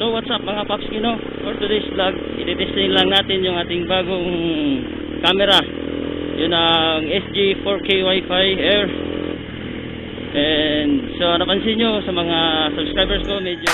So what's up mga Paps Kino? For today's vlog, i-testing lang natin yung ating bagong camera. Yun ang SG 4K Wi-Fi Air. And so napansin nyo sa mga subscribers ko, medyo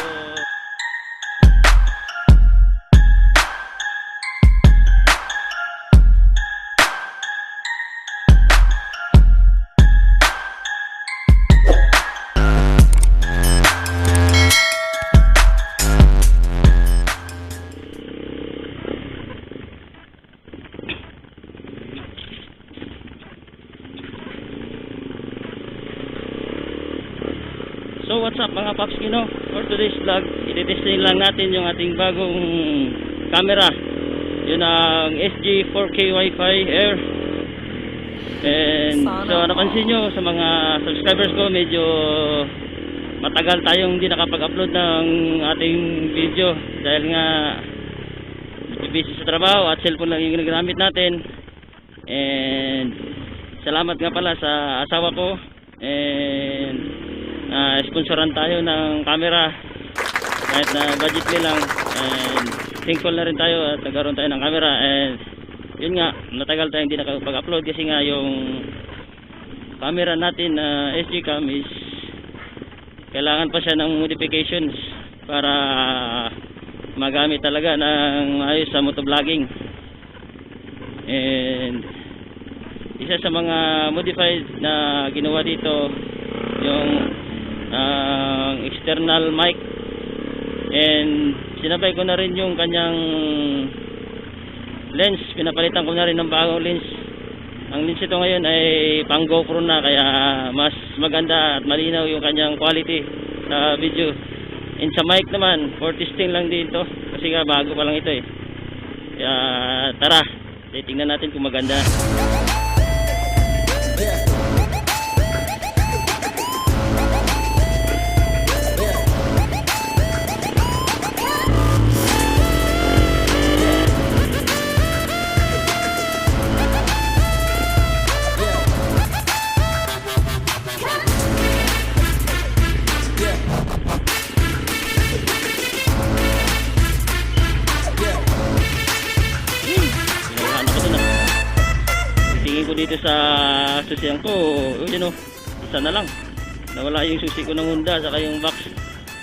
So what's up mga Paps Kino? For today's vlog, i-testing lang natin yung ating bagong camera. Yun ang SG 4K Wi-Fi Air. And so napansin nyo sa mga subscribers ko, medyo matagal tayong hindi nakapag-upload ng ating video dahil nga busy sa trabaho at cellphone lang yung ginagamit natin. And salamat nga pala sa asawa ko and sponsoran tayo ng camera kahit na budget lang, and thankful na rin tayo at nagkaroon tayo ng camera. And yun nga, natagal tayong hindi nakapag-upload kasi nga yung camera natin na SG cam is kailangan pa siya ng modifications para magamit talaga ng ayos sa motovlogging. And isa sa mga modified na ginawa dito yung external mic, and sinabay ko na rin yung kanyang lens. Pinapalitan ko na rin ng bagong lens. Ang lens ito ngayon ay pang GoPro na, kaya mas maganda at malinaw yung kanyang quality sa video. And sa mic naman, for testing lang dito kasi nga bago pa lang ito eh. Kaya tara, titingnan natin kung maganda. Tingin ko dito sa susiyan ko, yun o, isa na lang. Nawala yung susi ko ng Honda, saka yung box.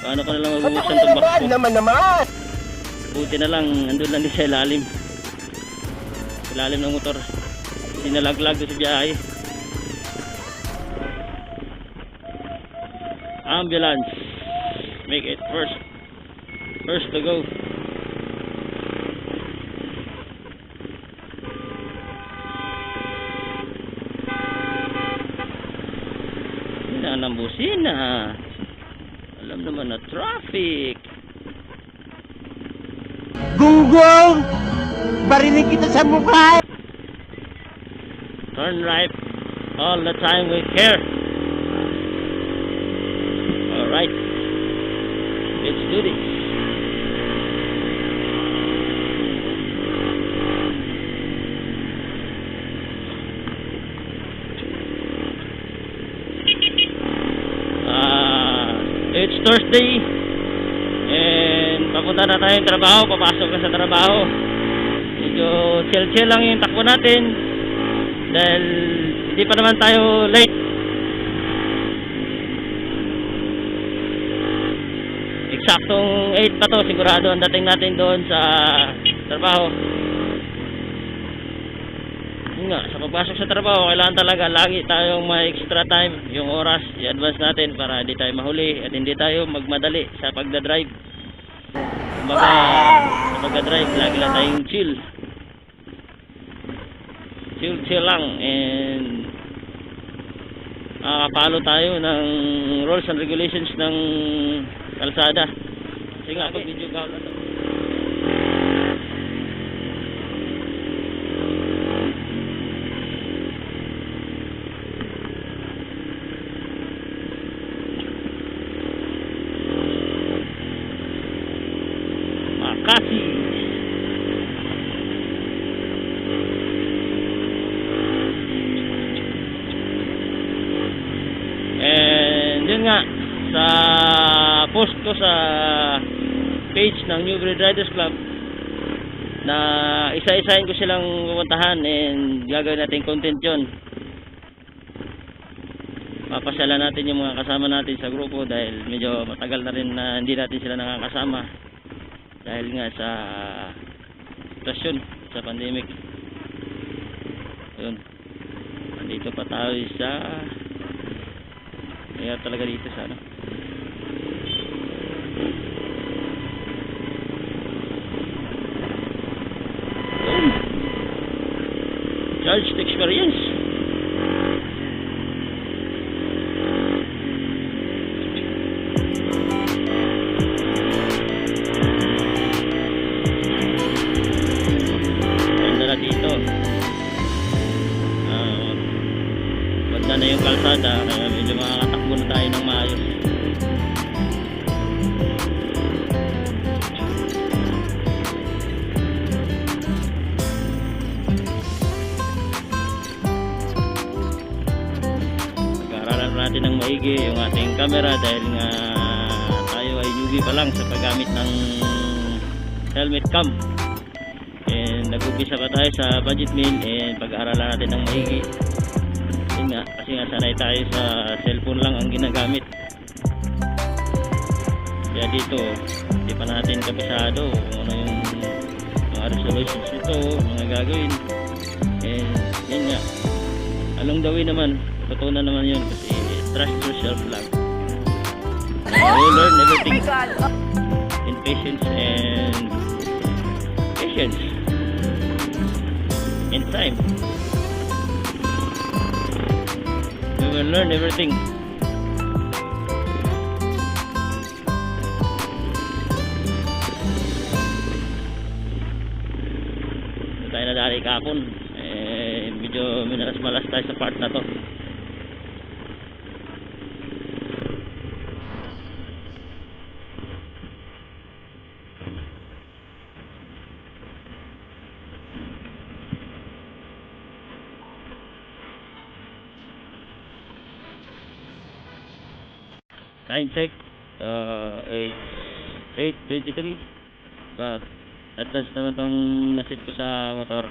Paano ko na lang magbubuksan itong box ko? Naman! Buti na lang, andun lang din sa ilalim. Sa ilalim ng motor. Sinalaglag ko sa biyahe. Ambulance. Make it first. First to go. Ng busina. Alam naman na traffic. Gunggong! Barinig kita sa mukha! Turn right all the time with care. Alright. Let's do this. It's Thursday and papunta na tayong trabaho, papasok na sa trabaho. Medyo chill lang yung takbo natin dahil hindi pa naman tayo late. Eksaktong 8 pa to, sigurado ang dating natin doon sa trabaho. Nga, sa pagpasok sa trabaho, kailangan talaga lagi tayong may extra time, yung oras, i-advance natin para hindi tayo mahuli at hindi tayo magmadali sa pagdadrive. Kumbaga, sa pagdadrive, lagi lang tayong chill lang, and follow tayo ng rules and regulations ng kalsada. Kasi nga, pag video ka lang Makati. And yun nga, sa post ko sa page ng New Breed Riders Club na isa-isahin ko silang pupuntahan and gagawin natin content yon. Papasyalan natin yung mga kasama natin sa grupo dahil medyo matagal na rin na hindi natin sila nakakasama dahil nga sa sitwasyon sa pandemic. Yun, nandito pa tayo sa kaya talaga dito sa ano, Charged Experience. Ganda na dito. Ganda na yung kalsada kaya medyo makakatakbo na tayo ng maayos. Natin ng maigi yung ating camera dahil nga tayo ay newbie pa lang sa paggamit ng helmet cam, and nag-umpisa pa tayo sa budget meal and pag-aaralan natin ng maigi kasi nga sanay tayo sa cellphone lang ang ginagamit, kaya dito hindi pa natin kabisado kung ano yung mga resolutions nito, mga gagawin, and yun nga along the way naman tutunan naman yun kasi trust yourself lang. You learn everything in patience in time. You will learn everything. Tayo na dali kapon. Medyo minalas-malas tayo sa part na to. Time check 8:23, but advance naman tong nasit ko sa motor,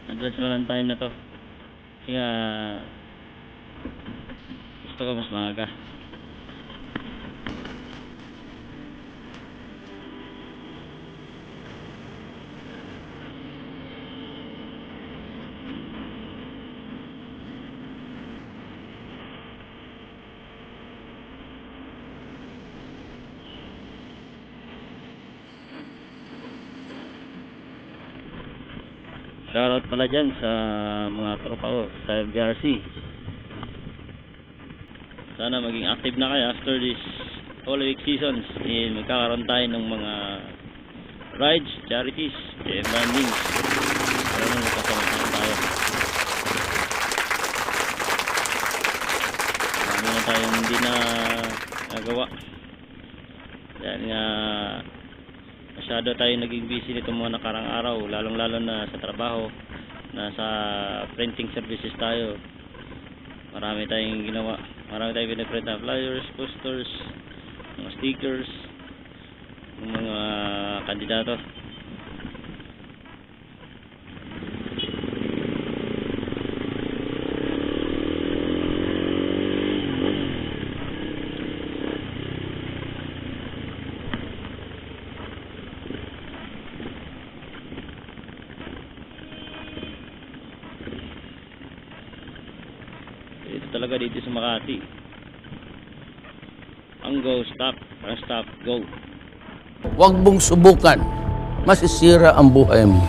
advance naman ang time na to kaya gusto ko mas maaga. Shoutout pala dyan sa mga tropa ko sa FBRC. Sana maging active na kayo after this Holy Week seasons. Magkakaroon tayo ng mga rides, charities, and bandings. Para nung magkasama tayo. Marami na tayong hindi na nagawa. Dahil nga masyado tayo naging busy nitong mga nakarang araw, lalong lalo na sa trabaho, nasa printing services tayo. Marami tayong ginawa, marami tayong pinaprint na flyers, posters, mga stickers ng mga kandidato. Ito talaga dito sa Makati. Ang go, stop, ang stop, go. Huwag mong subukan. Masisira ang buhay mo.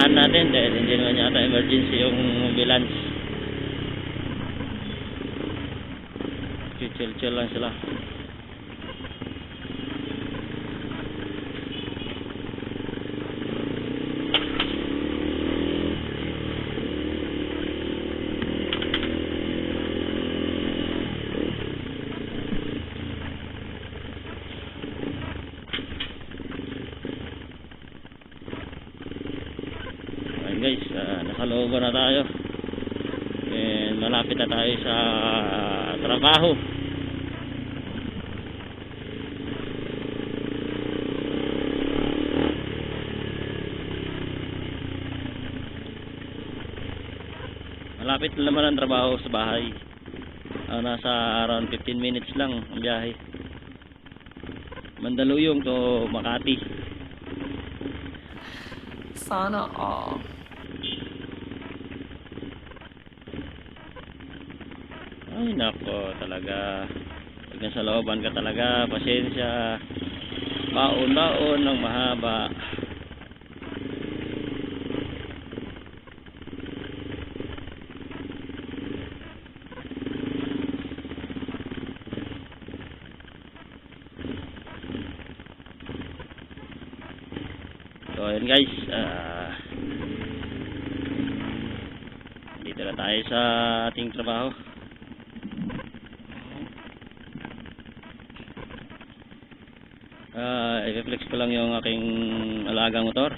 Natin dahil hindi naman yata emergency yung ambulance. Chill lang sila. nasa looban na tayo. And malapit na tayo sa trabaho. Malapit na naman ang trabaho sa bahay. Nasa around 15 minutes lang ang biyahe. Mandaluyong to Makati. Sana all. Ay nako talaga. Pag nasa looban ka talaga, pasensya. Baon-baon ng mahaba. So ayun guys, dito na tayo sa ating trabaho. I-reflex ko lang yung aking alagang motor,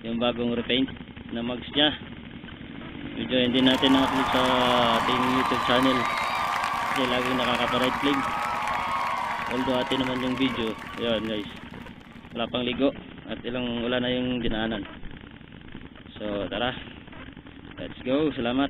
yung bagong repaint na mags nya. Video hindi natin na-upload sa ating YouTube channel kasi laging nakaka-right flame. Although atin naman yung video. Yun guys, wala pang ligo at wala na yung dinaanan. So tara, let's go. Salamat.